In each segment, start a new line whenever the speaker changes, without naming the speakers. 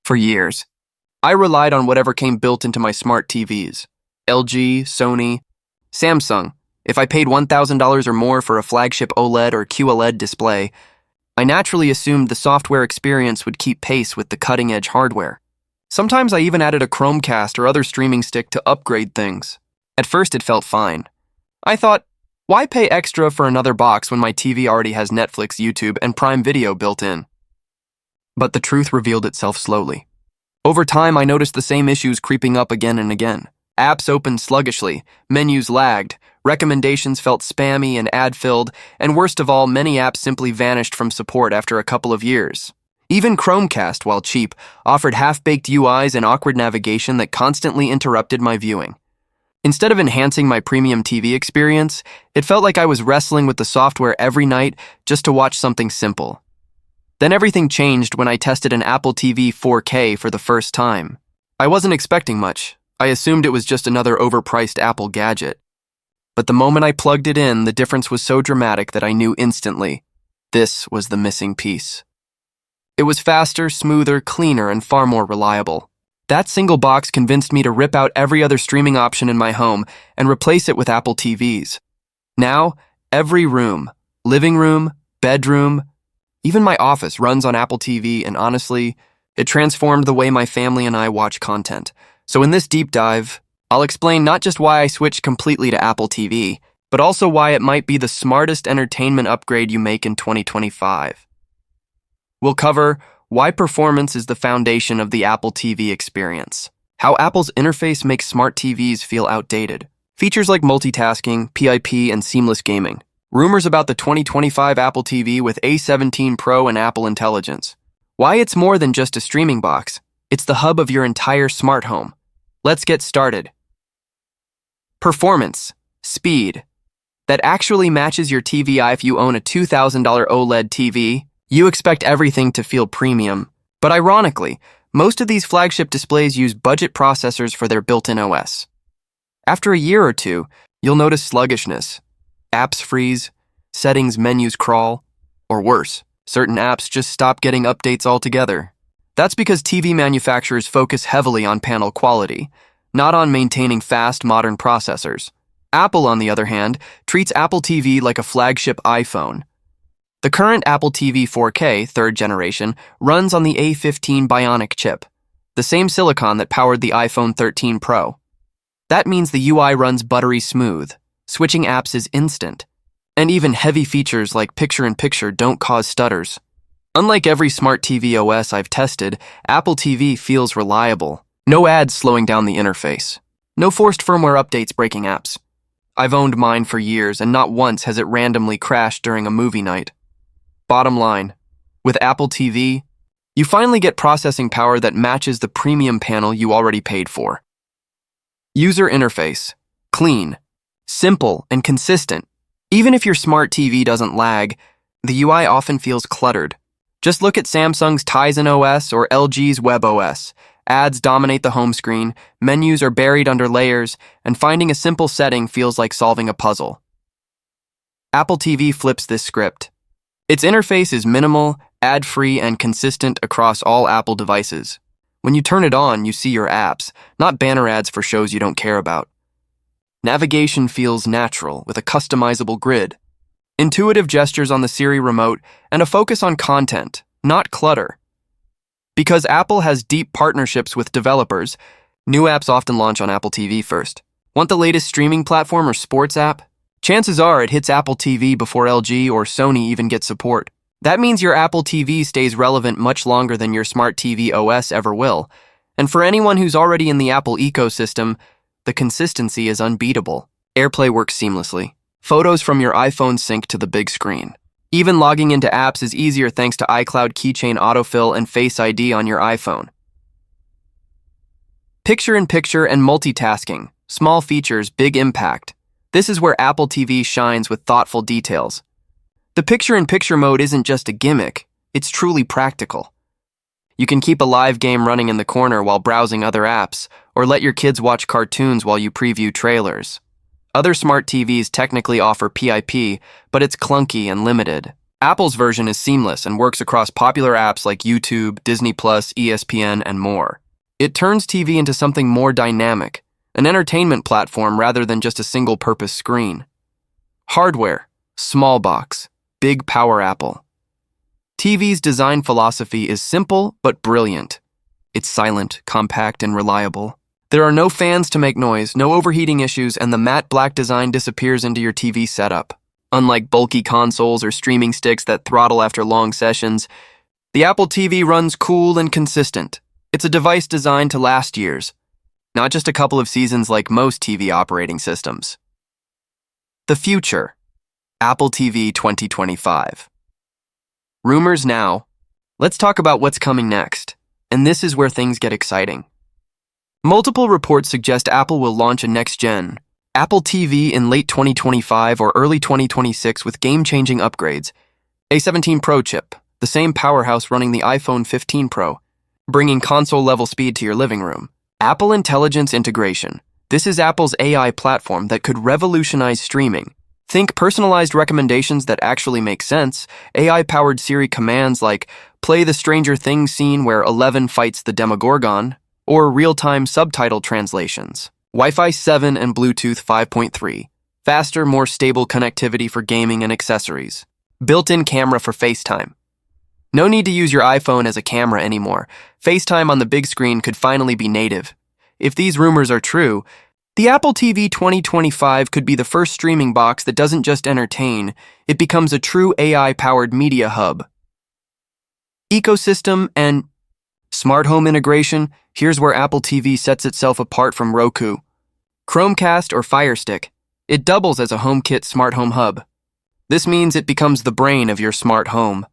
For years, I relied on whatever came built into my smart TVs. LG, Sony, Samsung. If I paid $1,000 or more for a flagship OLED or QLED display, I naturally assumed the software experience would keep pace with the cutting-edge hardware. Sometimes I even added a Chromecast or other streaming stick to upgrade things. At first it felt fine. I thought, why pay extra for another box when my TV already has Netflix, YouTube, and Prime Video built in? But the truth revealed itself slowly. Over time, I noticed the same issues creeping up again and again. Apps opened sluggishly, menus lagged, recommendations felt spammy and ad-filled, and worst of all, many apps simply vanished from support after a couple of years. Even Chromecast, while cheap, offered half-baked UIs and awkward navigation that constantly interrupted my viewing. Instead of enhancing my premium TV experience, it felt like I was wrestling with the software every night just to watch something simple. Then everything changed when I tested an Apple TV 4K for the first time. I wasn't expecting much. I assumed it was just another overpriced Apple gadget. But the moment I plugged it in, the difference was so dramatic that I knew instantly. This was the missing piece. It was faster, smoother, cleaner, and far more reliable. That single box convinced me to rip out every other streaming option in my home and replace it with Apple TVs. Now, every room, living room, bedroom, even my office runs on Apple TV, and honestly, it transformed the way my family and I watch content. So in this deep dive, I'll explain not just why I switched completely to Apple TV, but also why it might be the smartest entertainment upgrade you make in 2025. We'll cover why performance is the foundation of the Apple TV experience, how Apple's interface makes smart TVs feel outdated, features like multitasking, PIP, and seamless gaming, rumors about the 2025 Apple TV with A17 Pro and Apple Intelligence, why it's more than just a streaming box, it's the hub of your entire smart home. Let's get started. Performance, speed, that actually matches your TVI. If you own a $2,000 OLED TV, you expect everything to feel premium. But ironically, most of these flagship displays use budget processors for their built-in OS. After a year or two, you'll notice sluggishness. Apps freeze, settings menus crawl, or worse, certain apps just stop getting updates altogether. That's because TV manufacturers focus heavily on panel quality, not on maintaining fast, modern processors. Apple, on the other hand, treats Apple TV like a flagship iPhone. The current Apple TV 4K, third generation, runs on the A15 Bionic chip, the same silicon that powered the iPhone 13 Pro. That means the UI runs buttery smooth, switching apps is instant, and even heavy features like picture-in-picture don't cause stutters. Unlike every smart TV OS I've tested, Apple TV feels reliable. No ads slowing down the interface. No forced firmware updates breaking apps. I've owned mine for years, and not once has it randomly crashed during a movie night. Bottom line, with Apple TV, you finally get processing power that matches the premium panel you already paid for. User interface, clean, simple, and consistent. Even if your smart TV doesn't lag, the UI often feels cluttered. Just look at Samsung's Tizen OS or LG's WebOS. Ads dominate the home screen, menus are buried under layers, and finding a simple setting feels like solving a puzzle. Apple TV flips this script. Its interface is minimal, ad-free, and consistent across all Apple devices. When you turn it on, you see your apps, not banner ads for shows you don't care about. Navigation feels natural, with a customizable grid. Intuitive gestures on the Siri remote, and a focus on content, not clutter. Because Apple has deep partnerships with developers, new apps often launch on Apple TV first. Want the latest streaming platform or sports app? Chances are it hits Apple TV before LG or Sony even get support. That means your Apple TV stays relevant much longer than your smart TV OS ever will. And for anyone who's already in the Apple ecosystem, the consistency is unbeatable. AirPlay works seamlessly. Photos from your iPhone sync to the big screen. Even logging into apps is easier thanks to iCloud Keychain autofill and Face ID on your iPhone. Picture-in-picture and multitasking. Small features, big impact. This is where Apple TV shines with thoughtful details. The picture-in-picture mode isn't just a gimmick, it's truly practical. You can keep a live game running in the corner while browsing other apps, or let your kids watch cartoons while you preview trailers. Other smart TVs technically offer PIP, but it's clunky and limited. Apple's version is seamless and works across popular apps like YouTube, Disney+, ESPN, and more. It turns TV into something more dynamic, an entertainment platform rather than just a single-purpose screen. Hardware, small box, big power Apple. TV's design philosophy is simple but brilliant. It's silent, compact, and reliable. There are no fans to make noise, no overheating issues, and the matte black design disappears into your TV setup. Unlike bulky consoles or streaming sticks that throttle after long sessions, the Apple TV runs cool and consistent. It's a device designed to last years, not just a couple of seasons like most TV operating systems. The future. Apple TV 2025. Rumors now. Let's talk about what's coming next. And this is where things get exciting. Multiple reports suggest Apple will launch a next-gen Apple TV in late 2025 or early 2026 with game-changing upgrades. A17 Pro chip, the same powerhouse running the iPhone 15 Pro, bringing console-level speed to your living room. Apple Intelligence Integration. This is Apple's AI platform that could revolutionize streaming. Think personalized recommendations that actually make sense, AI-powered Siri commands like play the Stranger Things scene where Eleven fights the Demogorgon, or real-time subtitle translations. Wi-Fi 7 and Bluetooth 5.3. Faster, more stable connectivity for gaming and accessories. Built-in camera for FaceTime. No need to use your iPhone as a camera anymore. FaceTime on the big screen could finally be native. If these rumors are true, the Apple TV 2025 could be the first streaming box that doesn't just entertain, it becomes a true AI-powered media hub. Ecosystem and smart home integration. Here's where Apple TV sets itself apart from Roku, Chromecast, or Fire Stick. It doubles as a HomeKit smart home hub. This means it becomes the brain of your smart home.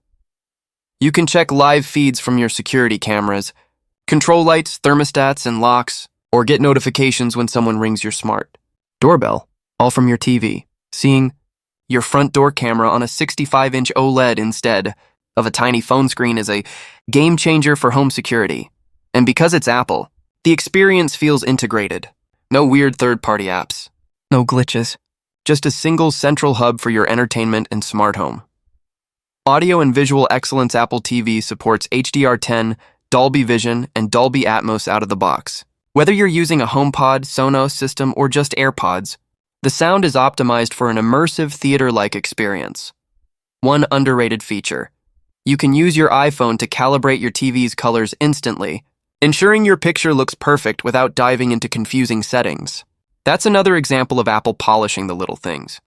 You can check live feeds from your security cameras, control lights, thermostats, and locks, or get notifications when someone rings your smart doorbell, all from your TV. Seeing your front door camera on a 65-inch OLED instead of a tiny phone screen is a game changer for home security. And because it's Apple, the experience feels integrated. No weird third-party apps, no glitches, just a single central hub for your entertainment and smart home. Audio and visual excellence. Apple TV supports HDR10, Dolby Vision, and Dolby Atmos out of the box. Whether you're using a HomePod, Sonos system, or just AirPods, the sound is optimized for an immersive theater-like experience. One underrated feature. You can use your iPhone to calibrate your TV's colors instantly, ensuring your picture looks perfect without diving into confusing settings. That's another example of Apple polishing the little things.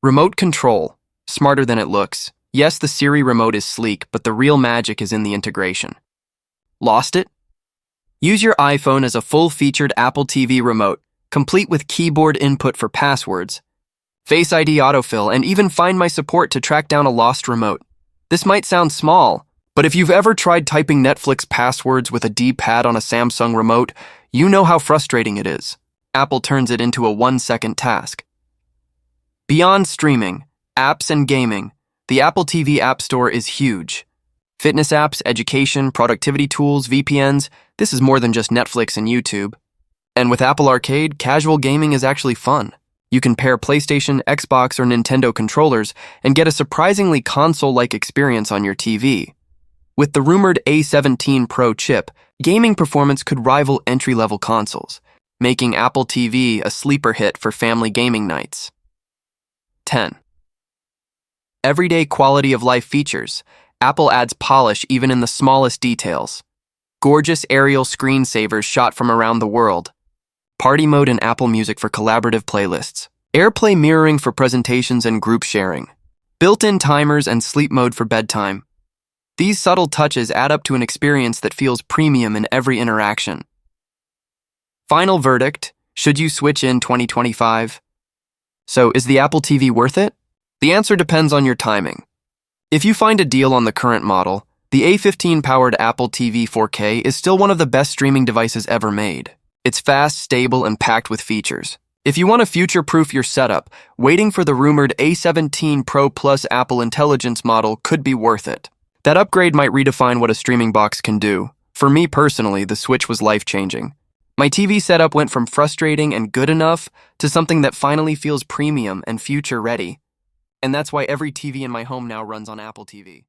Remote control. Smarter than it looks. Yes, the Siri remote is sleek, but the real magic is in the integration. Lost it? Use your iPhone as a full-featured Apple TV remote, complete with keyboard input for passwords, Face ID autofill, and even Find My support to track down a lost remote. This might sound small, but if you've ever tried typing Netflix passwords with a D-pad on a Samsung remote, you know how frustrating it is. Apple turns it into a 1-second task. Beyond streaming, apps, and gaming, the Apple TV App Store is huge. Fitness apps, education, productivity tools, VPNs, this is more than just Netflix and YouTube. And with Apple Arcade, casual gaming is actually fun. You can pair PlayStation, Xbox, or Nintendo controllers and get a surprisingly console-like experience on your TV. With the rumored A17 Pro chip, gaming performance could rival entry-level consoles, making Apple TV a sleeper hit for family gaming nights. 10. Everyday quality of life features. Apple adds polish even in the smallest details. Gorgeous aerial screensavers shot from around the world. Party mode in Apple Music for collaborative playlists. AirPlay mirroring for presentations and group sharing. Built-in timers and sleep mode for bedtime. These subtle touches add up to an experience that feels premium in every interaction. Final verdict, should you switch in 2025? So, is the Apple TV worth it? The answer depends on your timing. If you find a deal on the current model, the A15-powered Apple TV 4K is still one of the best streaming devices ever made. It's fast, stable, and packed with features. If you want to future-proof your setup, waiting for the rumored A17 Pro Plus Apple Intelligence model could be worth it. That upgrade might redefine what a streaming box can do. For me personally, the switch was life-changing. My TV setup went from frustrating and good enough to something that finally feels premium and future-ready. And that's why every TV in my home now runs on Apple TV.